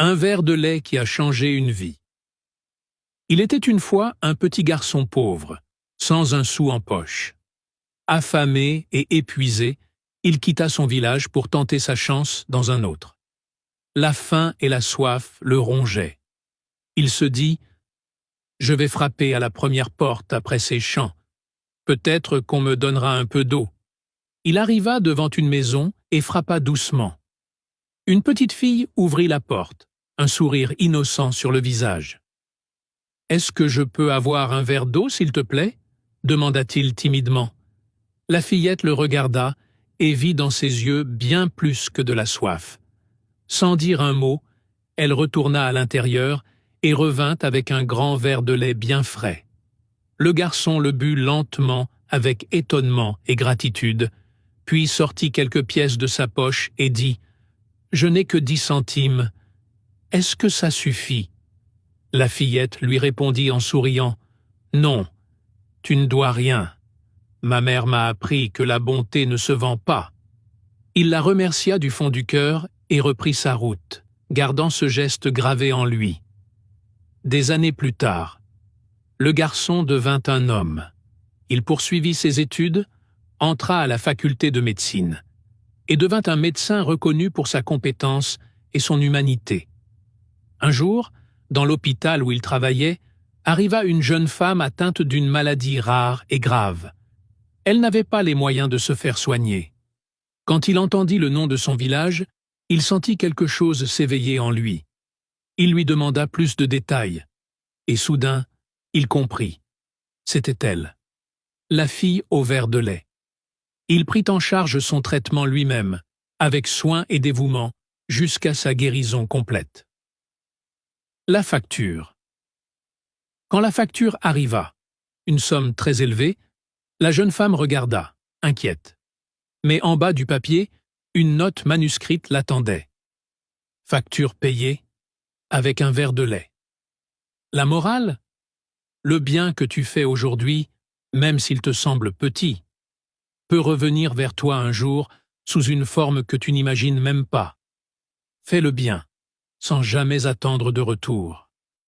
Un verre de lait qui a changé une vie. Il était une fois un petit garçon pauvre, sans un sou en poche. Affamé et épuisé, il quitta son village pour tenter sa chance dans un autre. La faim et la soif le rongeaient. Il se dit « Je vais frapper à la première porte après ces champs. Peut-être qu'on me donnera un peu d'eau. » Il arriva devant une maison et frappa doucement. Une petite fille ouvrit la porte, un sourire innocent sur le visage. « Est-ce que je peux avoir un verre d'eau, s'il te plaît ?» demanda-t-il timidement. La fillette le regarda et vit dans ses yeux bien plus que de la soif. Sans dire un mot, elle retourna à l'intérieur et revint avec un grand verre de lait bien frais. Le garçon le but lentement, avec étonnement et gratitude, puis sortit quelques pièces de sa poche et dit « Je n'ai que 10 centimes. Est-ce que ça suffit ?» La fillette lui répondit en souriant « Non, tu ne dois rien. Ma mère m'a appris que la bonté ne se vend pas. » Il la remercia du fond du cœur et reprit sa route, gardant ce geste gravé en lui. Des années plus tard, le garçon devint un homme. Il poursuivit ses études, entra à la faculté de médecine et devint un médecin reconnu pour sa compétence et son humanité. Un jour, dans l'hôpital où il travaillait, arriva une jeune femme atteinte d'une maladie rare et grave. Elle n'avait pas les moyens de se faire soigner. Quand il entendit le nom de son village, il sentit quelque chose s'éveiller en lui. Il lui demanda plus de détails. Et soudain, il comprit. C'était elle, la fille au verre de lait. Il prit en charge son traitement lui-même, avec soin et dévouement, jusqu'à sa guérison complète. La facture. Quand la facture arriva, une somme très élevée, la jeune femme regarda, inquiète. Mais en bas du papier, une note manuscrite l'attendait. Facture payée, avec un verre de lait. La morale ? Le bien que tu fais aujourd'hui, même s'il te semble petit, peut revenir vers toi un jour sous une forme que tu n'imagines même pas. Fais le bien, sans jamais attendre de retour.